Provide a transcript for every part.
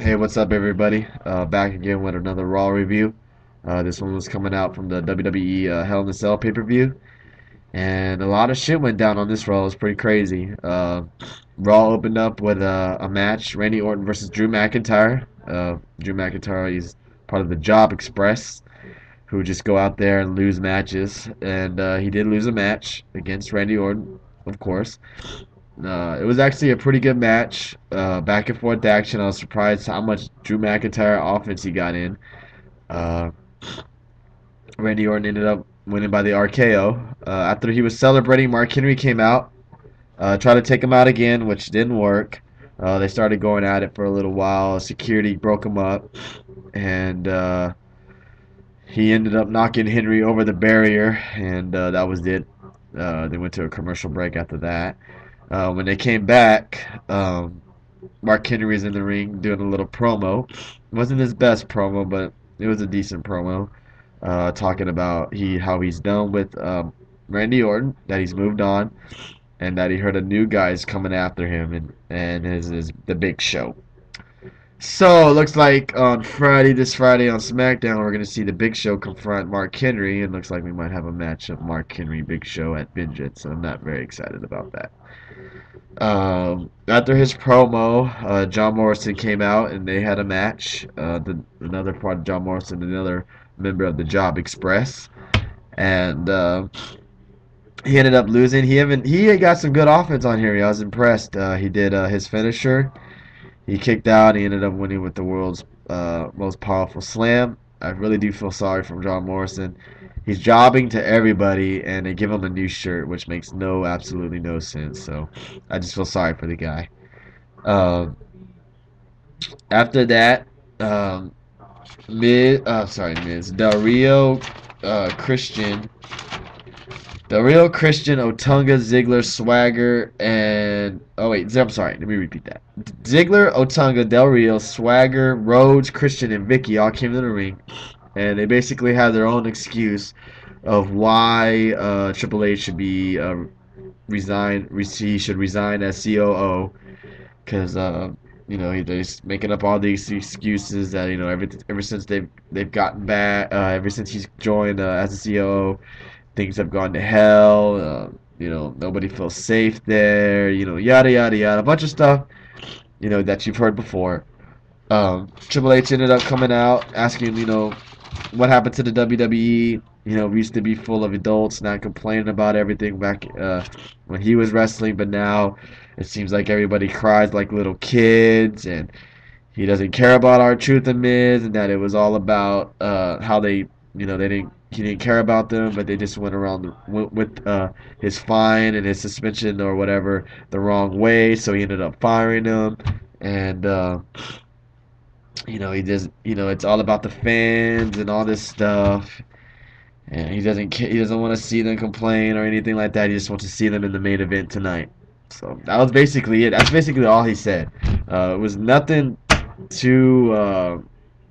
Hey, what's up, everybody? Back again with another Raw review. This one was coming out from the WWE Hell in a Cell pay-per-view, and a lot of shit went down on this Raw. It was pretty crazy. Raw opened up with a match: Randy Orton versus Drew McIntyre. Drew McIntyre, he's part of the Job Express, who just go out there and lose matches, and he did lose a match against Randy Orton, of course. It was actually a pretty good match. Back and forth action. I was surprised how much Drew McIntyre offense he got in. Uh, Randy Orton ended up winning by the RKO. After he was celebrating, Mark Henry came out, tried to take him out again, which didn't work. They started going at it for a little while. Security broke him up, and he ended up knocking Henry over the barrier, and that was it. They went to a commercial break after that. When they came back, Mark Henry was in the ring doing a little promo. It wasn't his best promo, but it was a decent promo. Talking about how he's done with Randy Orton, that he's moved on, and that he heard a new guy's coming after him, and is the Big Show. So it looks like on this Friday on SmackDown, we're gonna see the Big Show confront Mark Henry, and looks like we might have a match of Mark Henry Big Show at Vengeance. So I'm not very excited about that. After his promo, John Morrison came out and they had a match. Another part of John Morrison, another member of the Job Express, and he ended up losing. He got some good offense on here. I was impressed. He did his finisher. He kicked out. He ended up winning with the world's most powerful slam. I really do feel sorry for John Morrison. He's jobbing to everybody, and they give him a new shirt, which makes absolutely no sense. So I just feel sorry for the guy. Um, After that, Del Rio, Christian, Otunga, Ziggler, Swagger, and I'm sorry. Let me repeat that. Ziggler, Otunga, Del Rio, Swagger, Rhodes, Christian, and Vicky all came to the ring, and they basically had their own excuse of why Triple H should be he should resign as COO, because they're just making up all these excuses that ever since they've gotten back, ever since he's joined as a COO, things have gone to hell. Nobody feels safe there. Yada yada yada, a bunch of stuff that you've heard before. Triple H ended up coming out asking, what happened to the WWE. We used to be full of adults, not complaining about everything back when he was wrestling, but now it seems like everybody cries like little kids, and he doesn't care about R-Truth and Miz, and that it was all about how he didn't care about them, but they just went around with his fine and his suspension or whatever the wrong way, so he ended up firing them, and he just it's all about the fans and all this stuff. And he doesn't want to see them complain or anything like that. He just wants to see them in the main event tonight. So that was basically it. That's basically all he said. It was nothing too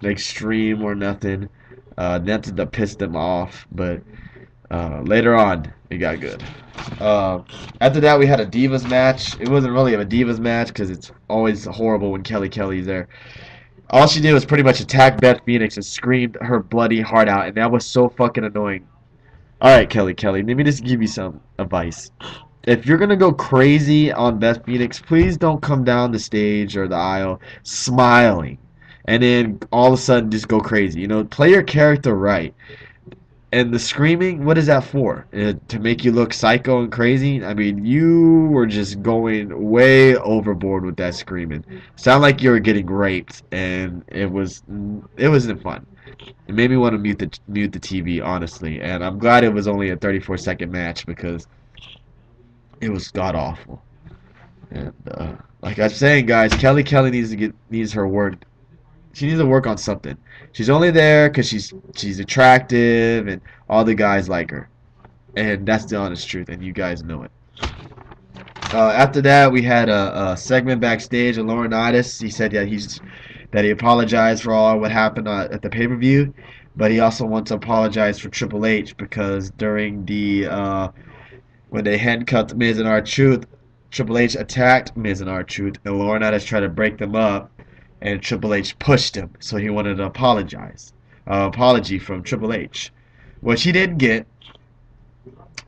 extreme or nothing. Nothing that pissed him off. But later on, it got good. After that, we had a Divas match. It wasn't really a Divas match because it's always horrible when Kelly's there. All she did was pretty much attack Beth Phoenix and screamed her bloody heart out, and that was so fucking annoying. Alright, Kelly, let me just give you some advice. If you're gonna go crazy on Beth Phoenix, please don't come down the stage or the aisle smiling, and then all of a sudden just go crazy. Play your character right. And the screaming, what is that for? To make you look psycho and crazy? I mean, you were just going way overboard with that screaming. Sound like you were getting raped, and it wasn't fun. It made me want to mute the TV, honestly. And I'm glad it was only a 34-second match because it was god awful. And like I was saying, guys, Kelly needs her work. She needs to work on something. She's only there because she's attractive and all the guys like her, and that's the honest truth, and you guys know it. After that, we had a segment backstage of Laurinaitis. He said that he apologized for all what happened at the pay-per-view, but he also wants to apologize for Triple H because during when they handcuffed Miz and R-Truth, Triple H attacked Miz and R-Truth, and Laurinaitis tried to break them up. and Triple H pushed him, so he wanted an apology from Triple H, which he didn't get.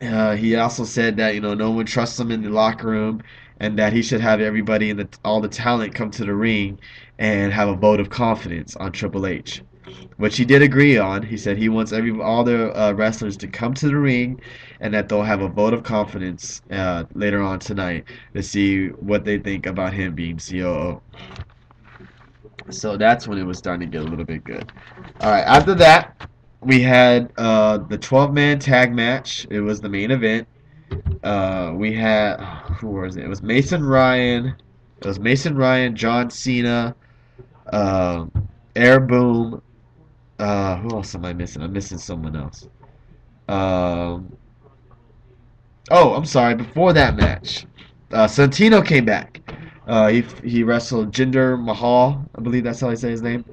He also said that no one trusts him in the locker room, and that he should have everybody in all the talent come to the ring and have a vote of confidence on Triple H, which he did agree on. He said he wants all the wrestlers to come to the ring, and that they'll have a vote of confidence later on tonight to see what they think about him being COO. So that's when it was starting to get a little bit good. All right, after that, we had the 12-man tag match. It was the main event. We had who was it? It was Mason Ryan. It was Mason Ryan, John Cena, uh, Air Boom. Who else am I missing? I'm missing someone else. Um, oh, I'm sorry. Before that match, Santino came back. He wrestled Jinder Mahal. I believe that's how I say his name.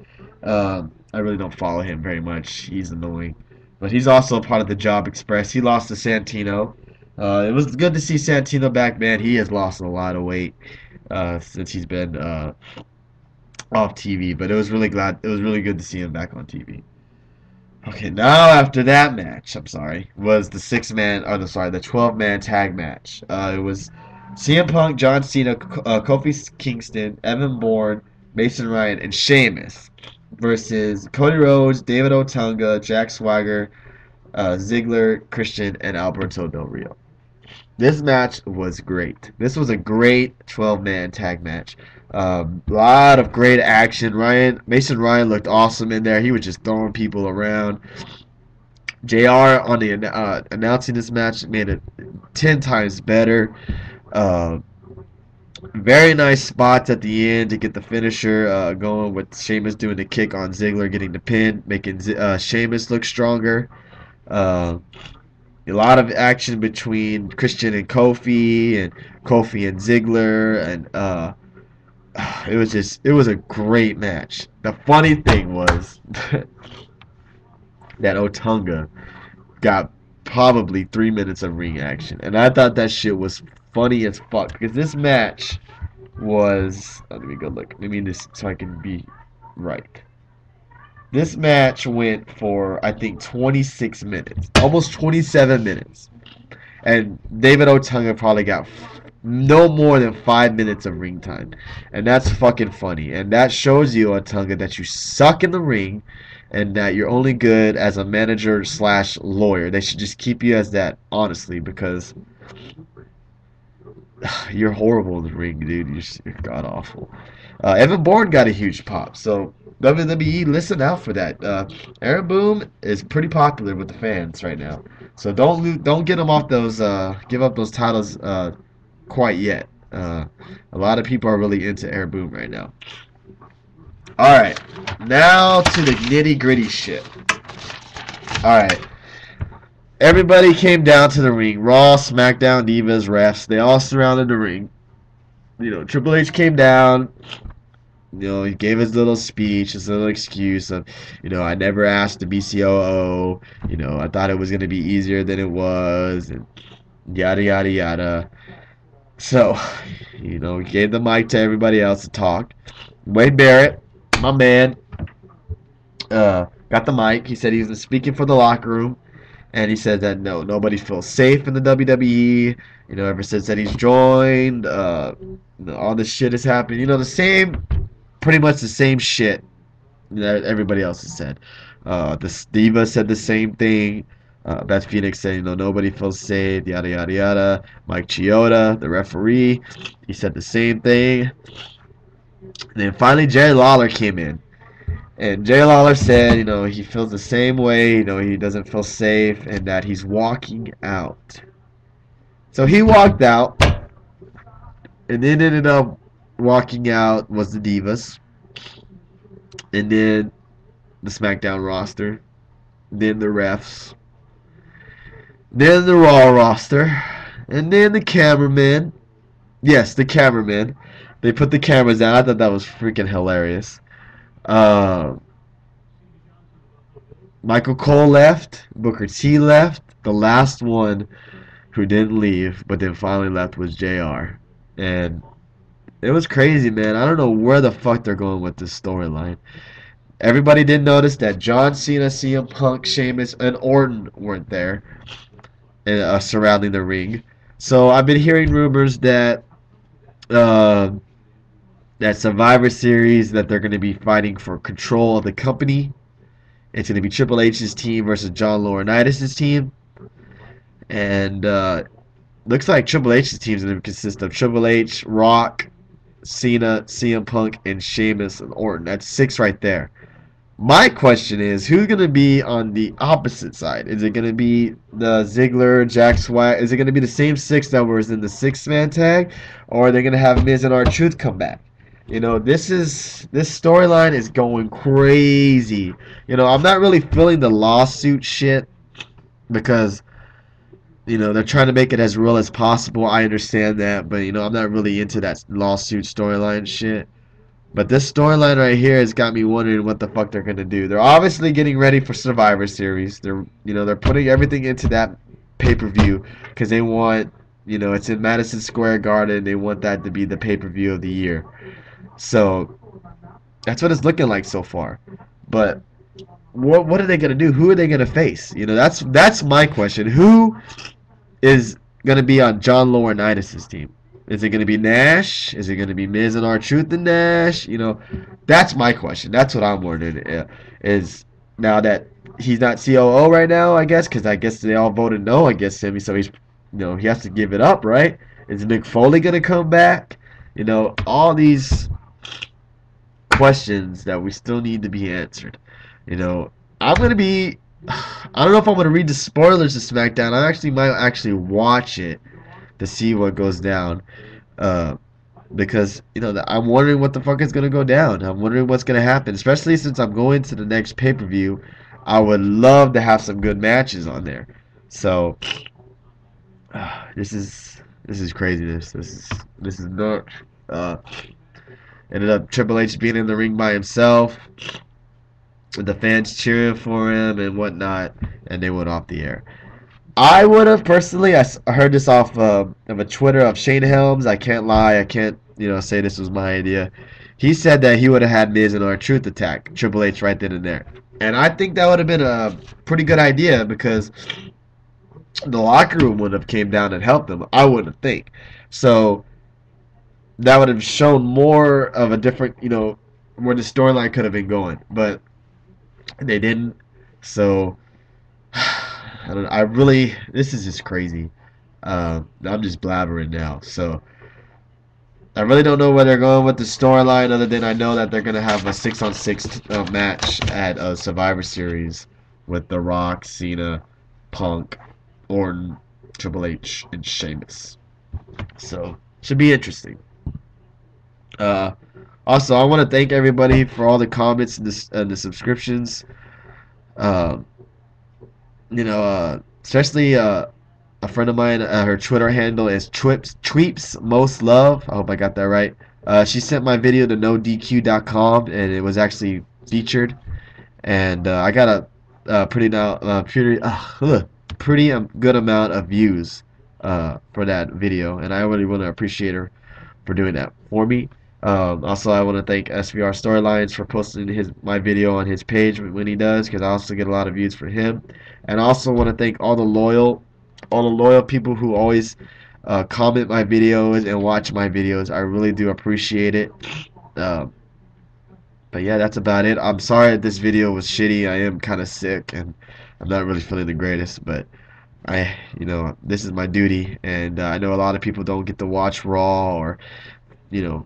I really don't follow him very much. He's annoying. But he's also a part of the Job Express. He lost to Santino. It was good to see Santino back, man. He has lost a lot of weight since he's been off TV. But it was really good to see him back on TV. Okay, now after that match, was the the 12-man tag match. It was CM Punk, John Cena, Kofi Kingston, Evan Bourne, Mason Ryan, and Sheamus versus Cody Rhodes, David Otunga, Jack Swagger, Ziggler, Christian, and Alberto Del Rio. This match was great. This was a great 12-man tag match. A lot of great action. Mason Ryan looked awesome in there. He was just throwing people around. JR on the announcing this match made it 10 times better. Very nice spots at the end to get the finisher going, with Sheamus doing the kick on Ziggler, getting the pin, making Sheamus look stronger. A lot of action between Christian and Kofi and Ziggler, and it was a great match. The funny thing was that Otunga got probably 3 minutes of ring action, and I thought that shit was funny as fuck, because this match was, let me go look, this so I can be right. This match went for, I think, 26 minutes, almost 27 minutes, and David Otunga probably got no more than 5 minutes of ring time, and that's fucking funny, and that shows you, Otunga, that you suck in the ring, and that you're only good as a manager slash lawyer. They should just keep you as that, honestly, because you're horrible in the ring, dude. You're god awful. Evan Bourne got a huge pop, so WWE, listen out for that. Aaron Boom is pretty popular with the fans right now, so don't get him off those give up those titles quite yet. A lot of people are really into Aaron Boom right now. All right, now to the nitty gritty shit. All right. Everybody came down to the ring. Raw, SmackDown, Divas, refs. They all surrounded the ring. Triple H came down. He gave his little speech, his little excuse of, I never asked to be COO. I thought it was going to be easier than it was, and yada, yada, yada. So, he gave the mic to everybody else to talk. Wade Barrett, my man, got the mic. He said he was speaking for the locker room. And he said that nobody feels safe in the WWE. Ever since that he's joined, all this shit has happened. Pretty much the same shit that everybody else has said. The Diva said the same thing. Beth Phoenix said, nobody feels safe, yada, yada, yada. Mike Chioda, the referee, he said the same thing. And then finally Jerry Lawler came in. And Jay Lawler said, he feels the same way, he doesn't feel safe, and that he's walking out. So he walked out, and then ended up walking out was the Divas, and then the SmackDown roster, then the refs, then the Raw roster, and then the cameraman. Yes, the cameraman. They put the cameras down. I thought that was freaking hilarious. Michael Cole left. Booker T left. The last one who didn't leave but then finally left was JR. And It was crazy, man. I don't know where the fuck they're going with this storyline. Everybody did notice that John Cena, CM Punk, Sheamus, and Orton weren't there surrounding the ring. So I've been hearing rumors that uh, that Survivor Series that they're going to be fighting for control of the company. It's going to be Triple H's team versus John Laurinaitis' team, and looks like Triple H's team is going to consist of Triple H, Rock, Cena, CM Punk, and Sheamus and Orton. That's six right there. My question is, who's going to be on the opposite side? Is it going to be the Ziggler, Jack Swagger? Is it going to be the same six that was in the six-man tag? Or are they going to have Miz and R-Truth come back? You know, this storyline is going crazy. You know, I'm not really feeling the lawsuit shit because, you know, they're trying to make it as real as possible. I understand that, but, you know, I'm not really into that lawsuit storyline shit. But this storyline right here has got me wondering what the fuck they're gonna do. They're obviously getting ready for Survivor Series. They're putting everything into that pay-per-view because they want, you know, it's in Madison Square Garden. They want that to be the pay-per-view of the year. So that's what it's looking like so far. But what are they gonna do? Who are they gonna face? You know, that's my question. Who is gonna be on John Laurinaitis' team? Is it going to be Nash? Is it going to be Miz and R-Truth and Nash? You know, that's my question. That's what I'm wondering. Is now that he's not COO right now, I guess, because I guess they all voted no against him, so he's, you know, he has to give it up, right? Is Mick Foley going to come back? You know, all these questions that we still need to be answered. You know, I'm going to be. I don't know if I'm going to read the spoilers of SmackDown. I actually might actually watch it to see what goes down, because you know I'm wondering what the fuck is gonna go down. I'm wondering what's gonna happen, especially since I'm going to the next pay-per-view. I would love to have some good matches on there. So this is craziness. This is nuts. Ended up Triple H being in the ring by himself, with the fans cheering for him and whatnot, and they went off the air. I would have personally. I heard this off of a Twitter of Shane Helms. I can't lie. I can't, you know, say this was my idea. He said that he would have had Miz and R-Truth attack Triple H right then and there, and I think that would have been a pretty good idea because the locker room would have came down and helped them. I wouldn't think so. That would have shown more of a different, you know, where the storyline could have been going, but they didn't. So. I don't. I really. This is just crazy. I'm just blabbering now. So I really don't know where they're going with the storyline, other than I know that they're gonna have a 6-on-6 match at Survivor Series with The Rock, Cena, Punk, Orton, Triple H, and Sheamus. So should be interesting. Uh, Also, I want to thank everybody for all the comments and the subscriptions. Um, you know, especially a friend of mine, her Twitter handle is Tweeps Most Love. I hope I got that right. She sent my video to NoDQ.com, and it was actually featured. And I got pretty good amount of views for that video, and I really want to appreciate her for doing that for me. Also, I want to thank SVR Storylines for posting my video on his page when he does, because I also get a lot of views for him. And I also want to thank all the loyal people who always comment my videos and watch my videos. I really do appreciate it. But yeah, that's about it. I'm sorry that this video was shitty. I am kind of sick and I'm not really feeling the greatest, but this is my duty, and I know a lot of people don't get to watch Raw or, you know,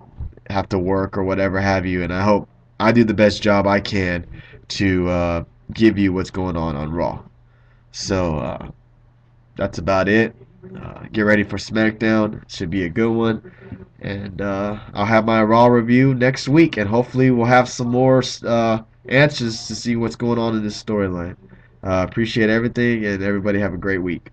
have to work or whatever have you, and I hope I do the best job I can to give you what's going on Raw. So that's about it. Get ready for SmackDown. Should be a good one. And I'll have my Raw review next week, and hopefully we'll have some more answers to see what's going on in this storyline. Appreciate everything, and everybody have a great week.